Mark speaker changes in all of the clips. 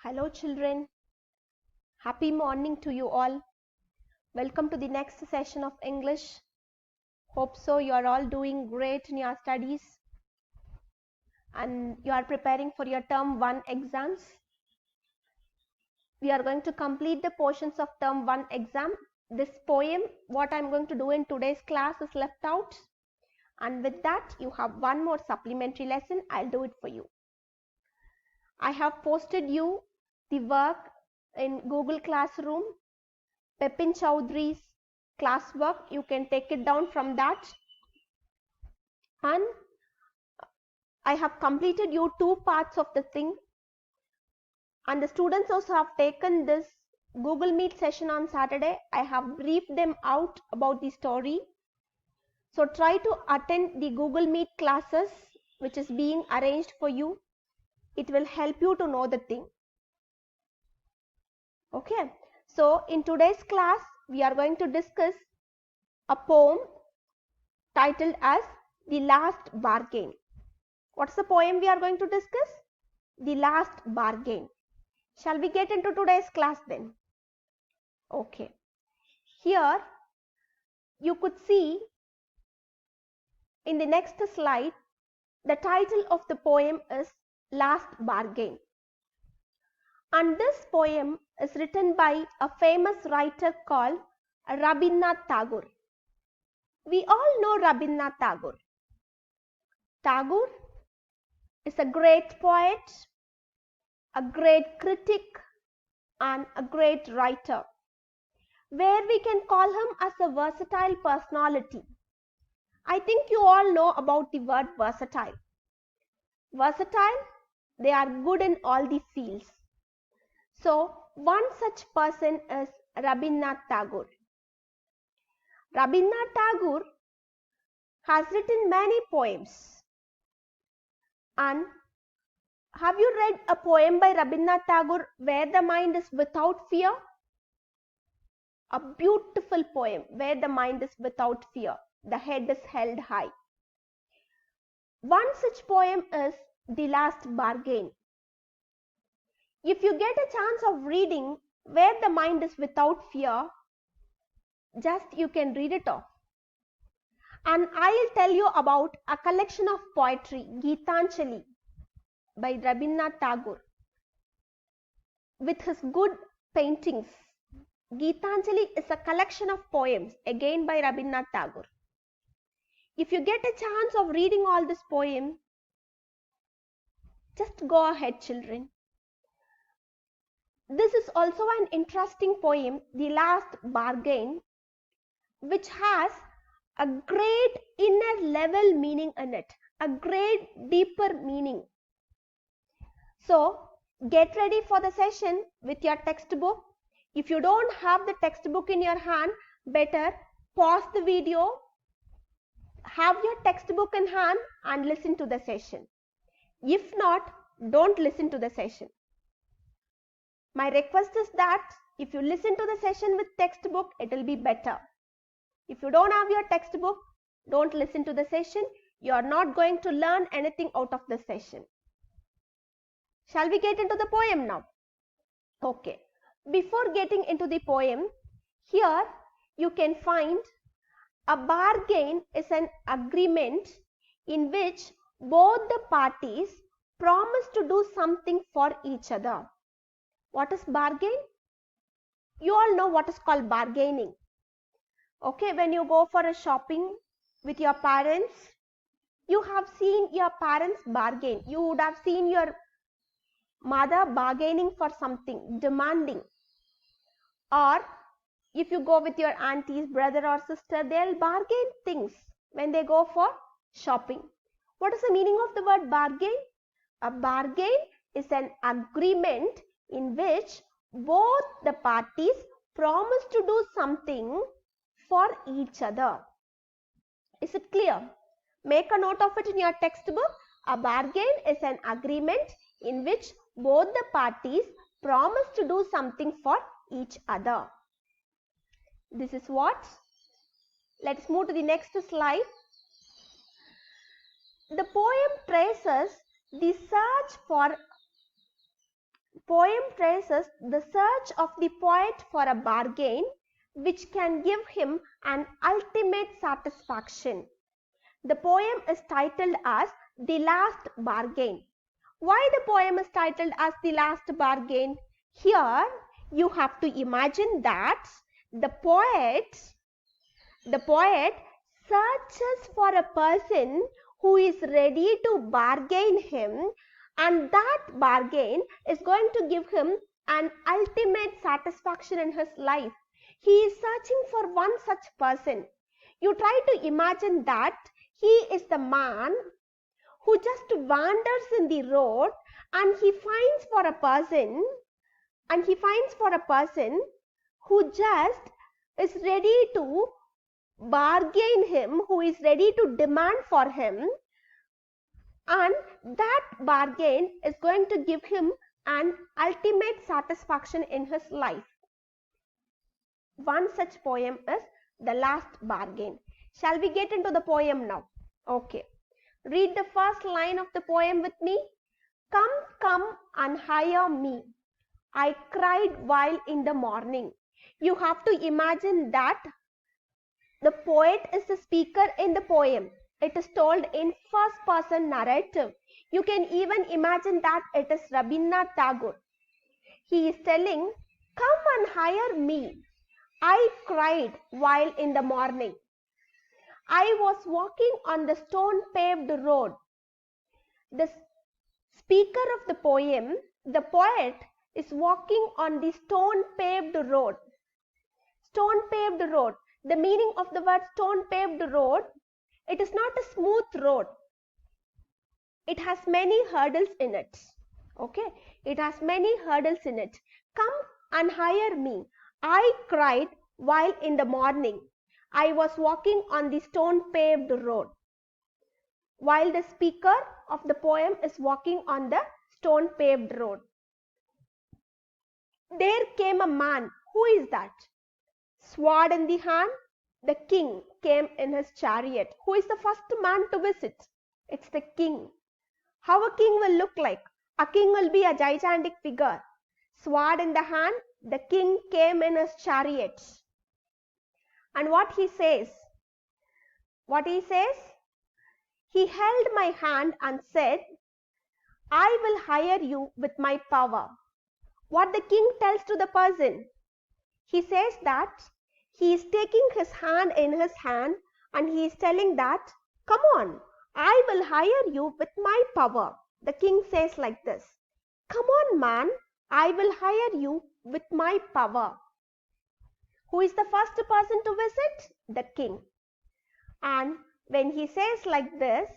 Speaker 1: Hello children, happy morning to you all. Welcome to the next session of English. Hope so you are all doing great in your studies and you are preparing for your term 1 exams. We are going to complete the portions of term 1 exam. This poem, what I am going to do in today's class is left out, and with that you have one more supplementary lesson. I'll do it for you. I have posted you the work in Google Classroom, Pepin Chowdhury's classwork. You can take it down from that, and I have completed you 2 parts of the thing, and the students also have taken this Google Meet session on Saturday. I have briefed them out about the story, so try to attend the Google Meet classes which is being arranged for you. It will help you to know the thing. Okay, so in today's class we are going to discuss a poem titled as The Last Bargain. What's the poem we are going to discuss? The Last Bargain. Shall we get into today's class then? Okay. Here you could see in the next slide, the title of the poem is Last Bargain. And this poem is written by a famous writer called Rabindranath Tagore. We all know Rabindranath Tagore. Tagore is a great poet, a great critic, and a great writer, where we can call him as a versatile personality. I think you all know about the word versatile. Versatile, they are good in all the fields. So, one such person is Rabindranath Tagore. Rabindranath Tagore has written many poems. And have you read a poem by Rabindranath Tagore, Where the Mind is Without Fear? A beautiful poem, Where the Mind is Without Fear. The head is held high. One such poem is The Last Bargain. If you get a chance of reading Where the Mind is Without Fear, just you can read it off. And I will tell you about a collection of poetry, Geetanjali, by Rabindranath Tagore, with his good paintings. Geetanjali is a collection of poems, again by Rabindranath Tagore. If you get a chance of reading all this poem, just go ahead, children. This is also an interesting poem, The Last Bargain, which has a great inner level meaning in it, a great deeper meaning. So, get ready for the session with your textbook. If you don't have the textbook in your hand, better pause the video, have your textbook in hand and listen to the session. If not, don't listen to the session. My request is that if you listen to the session with textbook, it will be better. If you don't have your textbook, don't listen to the session. You are not going to learn anything out of the session. Shall we get into the poem now? Okay. Before getting into the poem, here you can find a bargain is an agreement in which both the parties promise to do something for each other. What is bargain? You all know what is called bargaining. Okay, when you go for a shopping with your parents, you have seen your parents bargain. You would have seen your mother bargaining for something, demanding. Or if you go with your auntie's brother or sister, they'll bargain things when they go for shopping. What is the meaning of the word bargain? A bargain is an agreement in which both the parties promise to do something for each other. Is it clear? Make a note of it in your textbook. A bargain is an agreement in which both the parties promise to do something for each other. This is what? Let's move to the next slide. The poem traces the search for poem traces the search of the poet for a bargain which can give him an ultimate satisfaction. The poem is titled as The Last Bargain. Why the poem is titled as The Last Bargain? Here you have to imagine that the poet searches for a person who is ready to bargain him, and that bargain is going to give him an ultimate satisfaction in his life. He is searching for one such person. You try to imagine that he is the man who just wanders in the road and he finds for a person who just is ready to bargain him, who is ready to demand for him, and that bargain is going to give him an ultimate satisfaction in his life. One such poem is The Last Bargain. Shall we get into the poem now? Okay. Read the first line of the poem with me. Come, come and hire me. I cried while in the morning. You have to imagine that the poet is the speaker in the poem. It is told in first person narrative. You can even imagine that it is Rabindranath Tagore. He is telling, come and hire me. I cried while in the morning. I was walking on the stone paved road. The speaker of the poem, the poet, is walking on the stone paved road. Stone paved road. The meaning of the word stone paved road, it is not a smooth road. It has many hurdles in it. Okay, it has many hurdles in it. Come and hire me. I cried while in the morning. I was walking on the stone paved road. While the speaker of the poem is walking on the stone paved road. There came a man. Who is that? Sword in the hand, the king came in his chariot. Who is the first man to visit? It's the king. How a king will look like? A king will be a gigantic figure. Sword in the hand, the king came in his chariot. And what he says? He held my hand and said, I will hire you with my power. What the king tells to the person? He says that he is taking his hand in his hand and he is telling that, come on, I will hire you with my power. The king says like this, come on man, I will hire you with my power. Who is the first person to visit? The king. And when he says like this,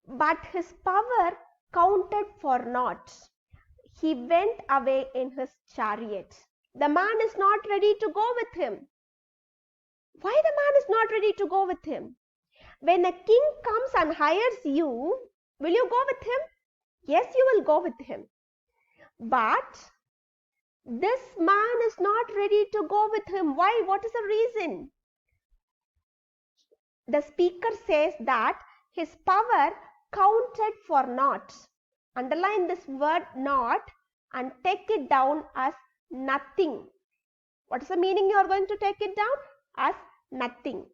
Speaker 1: but his power counted for naught. He went away in his chariot. The man is not ready to go with him. Why the man is not ready to go with him? When a king comes and hires you, will you go with him? Yes, you will go with him. But this man is not ready to go with him. Why? What is the reason? The speaker says that his power counted for naught. Underline this word naught and take it down as nothing. What is the meaning you are going to take it down? As nothing.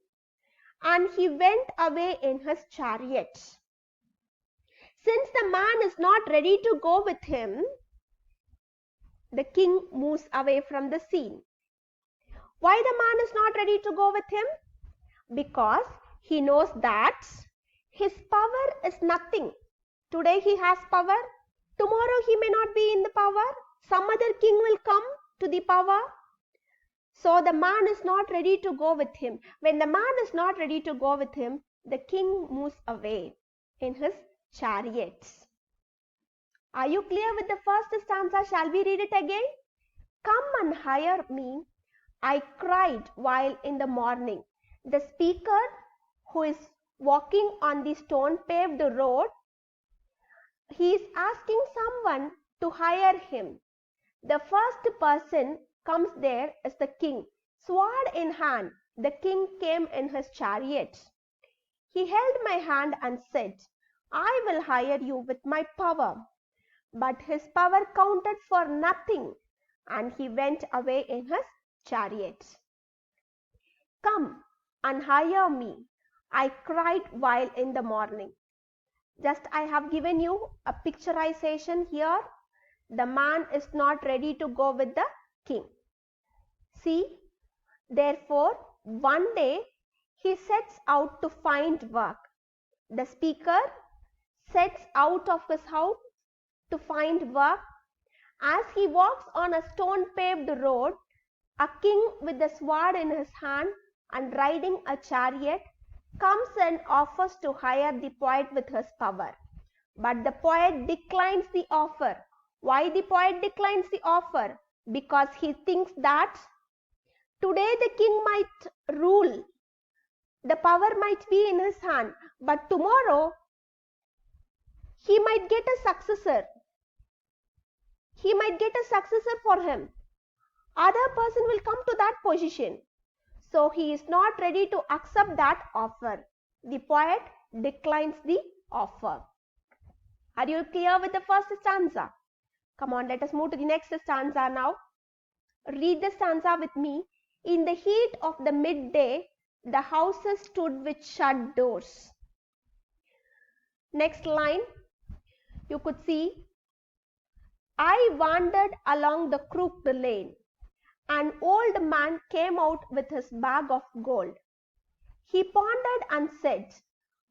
Speaker 1: And he went away in his chariot. Since the man is not ready to go with him, the king moves away from the scene. Why the man is not ready to go with him? Because he knows that his power is nothing. Today he has power. Tomorrow he may not be in the power. Some other king will come to the power. So the man is not ready to go with him. When the man is not ready to go with him, the king moves away in his chariots. Are you clear with the first stanza? Shall we read it again? Come and hire me. I cried while in the morning. The speaker who is walking on the stone paved road, he is asking someone to hire him. The first person comes there is the king. Sword in hand, the king came in his chariot. He held my hand and said, I will hire you with my power. but his power counted for nothing, and he went away in his chariot. Come and hire me, I cried while in the morning. Just I have given you a picturization here. The man is not ready to go with the king. See, therefore, one day he sets out to find work. The speaker sets out of his house to find work. As he walks on a stone-paved road, a king with a sword in his hand and riding a chariot comes and offers to hire the poet with his power. But the poet declines the offer. Why the poet declines the offer? Because he thinks that today the king might rule, the power might be in his hand, but tomorrow he might get a successor. He might get a successor for him. Other person will come to that position. So he is not ready to accept that offer. The poet declines the offer. Are you clear with the first stanza? Come on, let us move to the next stanza now. Read the stanza with me. In the heat of the midday, the houses stood with shut doors. Next line, you could see, I wandered along the crooked lane. An old man came out with his bag of gold. He pondered and said,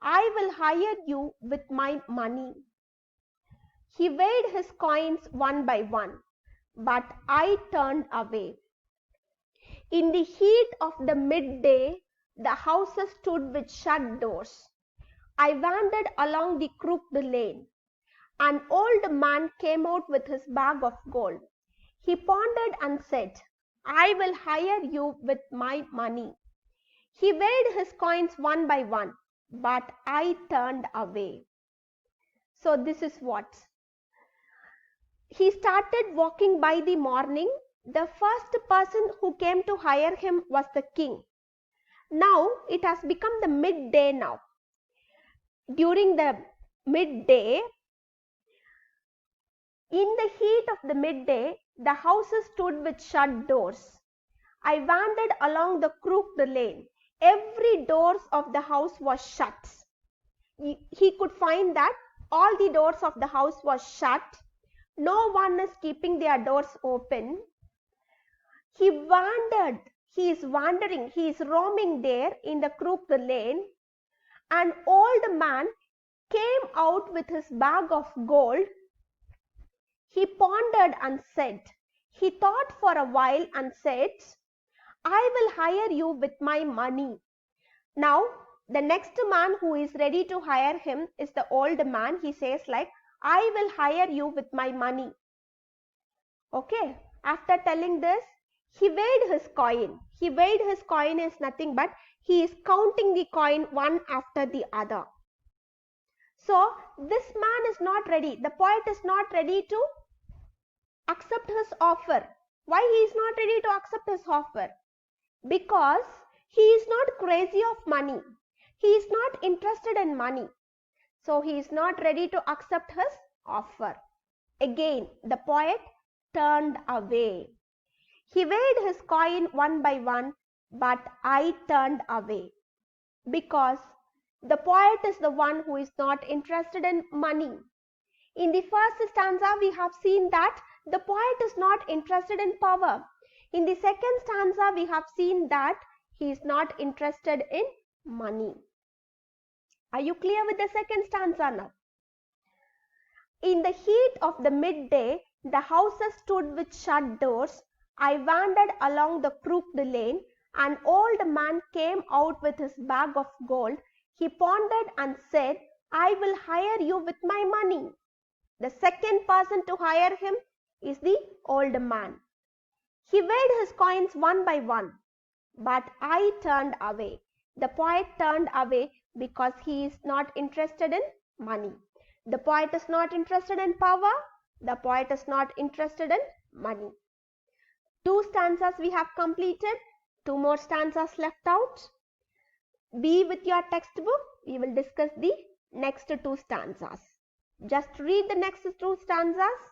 Speaker 1: I will hire you with my money. He weighed his coins one by one, but I turned away. In the heat of the midday, the houses stood with shut doors. I wandered along the crooked lane. An old man came out with his bag of gold. He pondered and said, I will hire you with my money. He weighed his coins one by one, but I turned away. So this is what? He started walking by the morning. The first person who came to hire him was the king. Now it has become the midday now. During the midday, in the heat of the midday, the houses stood with shut doors. I wandered along the crooked lane. Every door of the house was shut. He could find that all the doors of the house was shut. No one is keeping their doors open. He wandered. He is wandering. He is roaming there in the crooked lane. An old man came out with his bag of gold. He pondered and said, he thought for a while and said, I will hire you with my money. Now, the next man who is ready to hire him is the old man. He says like, I will hire you with my money. Okay. After telling this, he weighed his coin. He weighed his coin is nothing but he is counting the coin one after the other. So, this man is not ready. The poet is not ready to accept his offer. Why he is not ready to accept his offer? Because he is not crazy of money. He is not interested in money. So he is not ready to accept his offer. Again, the poet turned away. He weighed his coin one by one, but I turned away. Because the poet is the one who is not interested in money. In the first stanza, we have seen that the poet is not interested in power. In the second stanza, we have seen that he is not interested in money. Are you clear with the second stanza now? In the heat of the midday, the houses stood with shut doors. I wandered along the crooked lane. An old man came out with his bag of gold. He pondered and said, I will hire you with my money. The second person to hire him is the old man. He weighed his coins one by one, but I turned away. The poet turned away because he is not interested in money. The poet is not interested in power. The poet is not interested in money. 2 stanzas we have completed. 2 more stanzas left out. Be with your textbook. We will discuss the next 2 stanzas. Just read the next two stanzas.